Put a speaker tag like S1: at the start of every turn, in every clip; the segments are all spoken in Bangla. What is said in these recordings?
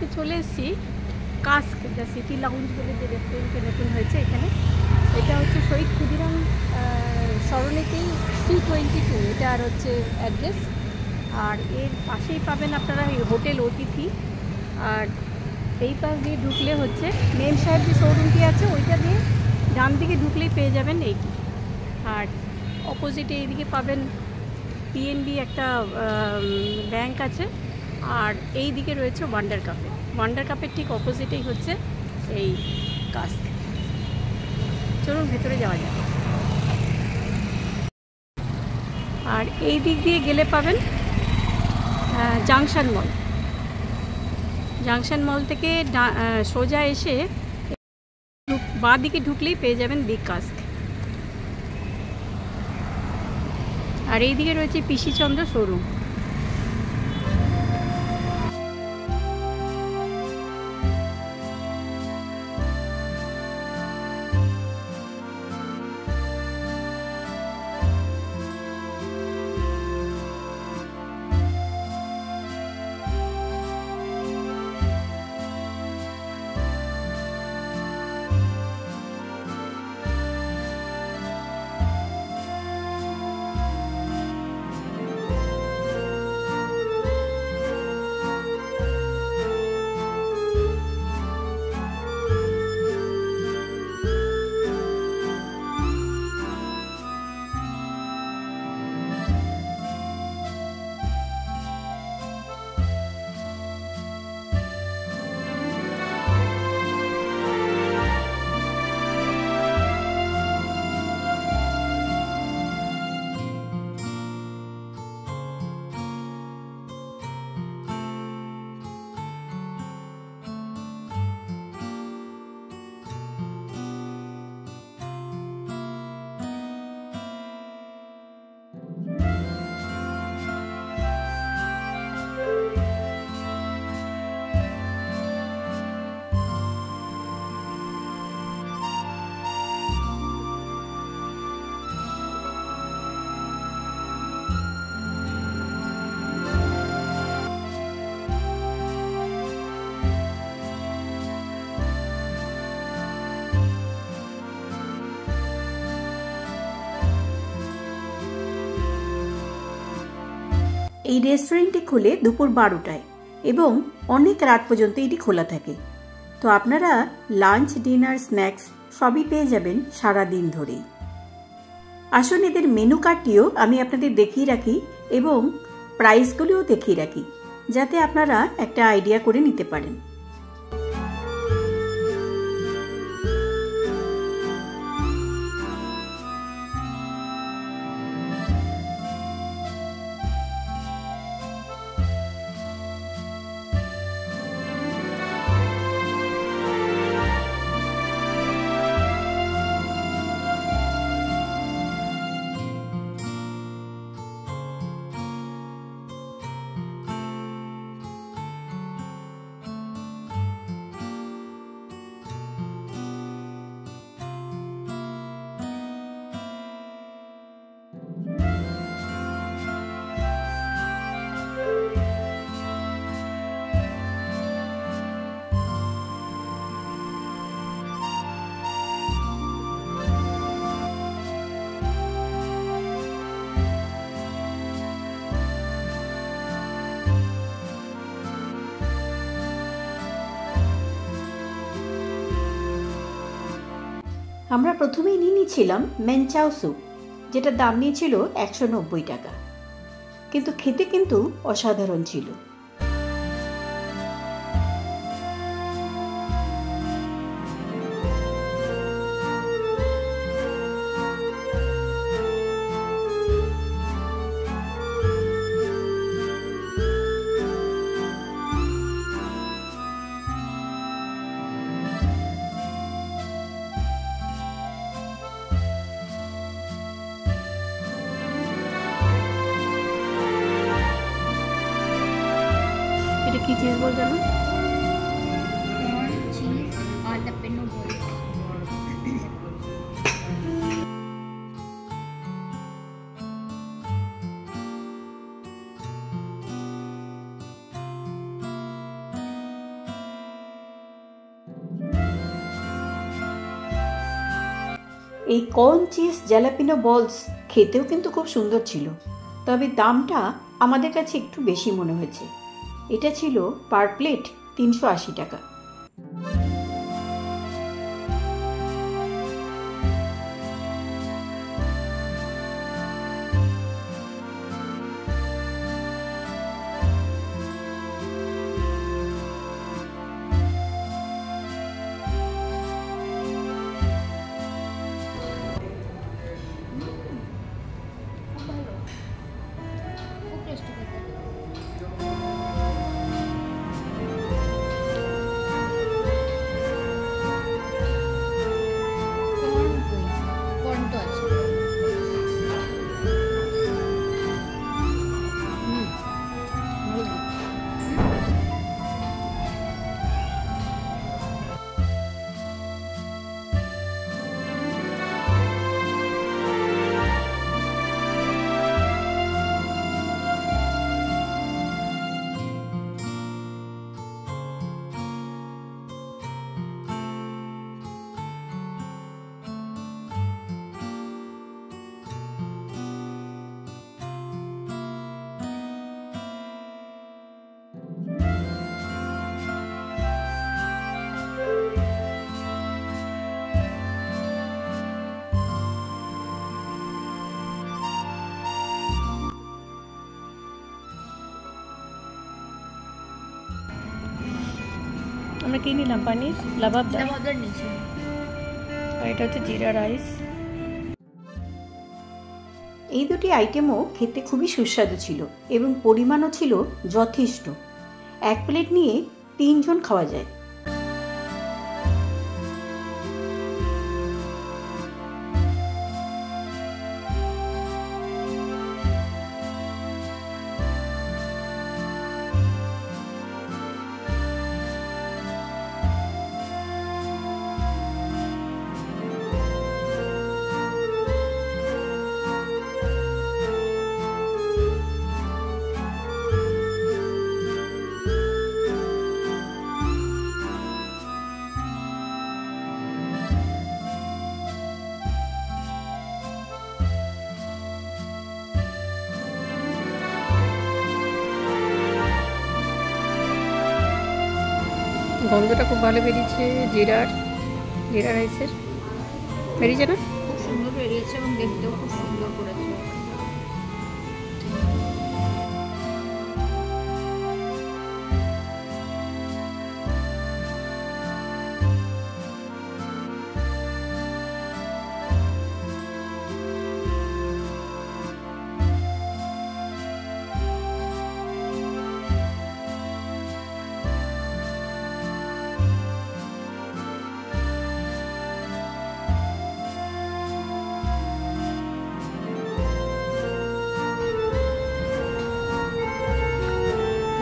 S1: আজকে চলে এসেছি কাস্ক দ্য সিটি লাউঞ্জ বলে যে রেস্টুরেন্টে নতুন হয়েছে এখানে। এটা হচ্ছে শহীদ ক্ষুদিরাম সরণিতেই C22 এটা আর হচ্ছে অ্যাড্রেস। আর এর পাশেই পাবেন আপনারা এই হোটেল অতিথি। আর এই পাশ দিয়ে ঢুকলে হচ্ছে মেম সাহেব যে শোরুমটি আছে ওইটা দিয়ে ডান দিকে ঢুকলেই পেয়ে যাবেন এইটি। আর অপোজিটে এইদিকে পাবেন PNB একটা ব্যাংক আছে। আর এই দিকে রয়েছে ওয়ান্ডার কাফে। ওয়ান্ডার কাফের ঠিক অপোজিটেই হচ্ছে এই কাস্ক। চলুন ভেতরে যাওয়া যাক। আর এই দিক দিয়ে গেলে পাবেন জাংশন মল। জাংশন মল থেকে সোজা এসে বাঁ দিকে ঢুকলেই পেয়ে যাবেন দি কাস্ক। আর এই দিকে রয়েছে পিসিচন্দ্র শোরুম।
S2: এই রেস্টুরেন্টটি খুলে দুপুর 12টায় এবং অনেক রাত পর্যন্ত এটি খোলা থাকে। তো আপনারা লাঞ্চ, ডিনার, স্ন্যাক্স সবই পেয়ে যাবেন সারা দিন ধরেই। আসুন এদের মেনু কার্ডটিও আমি আপনাদের দেখিয়ে রাখি এবং প্রাইসগুলিও দেখিয়ে রাখি, যাতে আপনারা একটা আইডিয়া করে নিতে পারেন। আমরা প্রথমেই নিয়ে নিয়েছিলাম মেনচাও স্যুপ, যেটার দাম নিয়েছিল 190 টাকা, কিন্তু খেতে কিন্তু অসাধারণ ছিল।
S1: এটা কি চিজ বল জানো?
S3: corn, cheese, jalapeno balls.
S2: এই কর্ন চিজ জ্যালাপিনো বলস খেতেও কিন্তু খুব সুন্দর ছিল, তবে দামটা আমাদের কাছে একটু বেশি মনে হয়েছে। এটা ছিল পার প্লেট 380 টাকা।
S3: খুব টেস্টি খেতে। কর্ন তো আছে। ভালো লাগে।
S1: আমরা কি নিলাম? পানির লাবাবদার,
S3: আমাদের নিচে
S1: আর এটা হচ্ছে জিরা রাইস।
S2: এই দুটি আইটেমও খেতে খুবই সুস্বাদু ছিল এবং পরিমাণও ছিল যথেষ্ট। এক প্লেট নিয়ে 3 জন খাওয়া যায়।
S1: গন্ধটা খুব ভালো বেরিয়েছে, জিরা রাইসের বেরিয়েছে না?
S3: খুব সুন্দর বেরিয়েছে এবং দেখতেও খুব সুন্দর করেছে।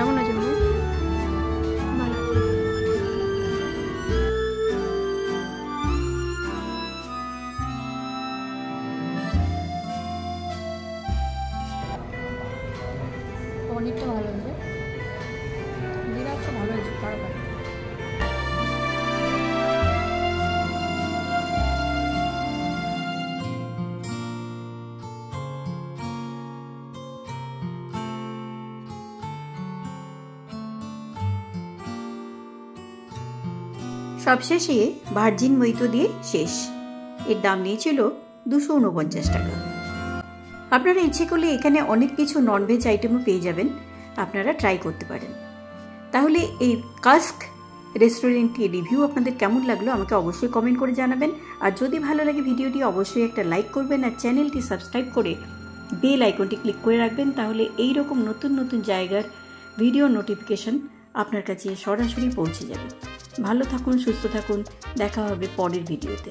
S1: কেমন আছে বলুন?
S3: ভালো আছে। পনিরটা ভালো হয়েছে, জিরা হচ্ছে ভালো হয়েছে, খারাপ হয়।
S2: সবশেষে ভার্জিন মইতো দিয়ে শেষ। এর দাম নিয়েছিল 249 টাকা। আপনারা ইচ্ছে করলে এখানে অনেক কিছু ননভেজ আইটেমও পেয়ে যাবেন, আপনারা ট্রাই করতে পারেন। তাহলে এই কাস্ক রেস্টুরেন্টটির রিভিউ আপনাদের কেমন লাগলো আমাকে অবশ্যই কমেন্ট করে জানাবেন। আর যদি ভালো লাগে ভিডিওটি অবশ্যই একটা লাইক করবেন আর চ্যানেলটি সাবস্ক্রাইব করে বেল আইকনটি ক্লিক করে রাখবেন, তাহলে এই রকম নতুন নতুন জায়গার ভিডিও নোটিফিকেশন আপনার কাছে সরাসরি পৌঁছে যাবে। ভালো থাকুন, সুস্থ থাকুন, দেখা হবে পরের ভিডিওতে।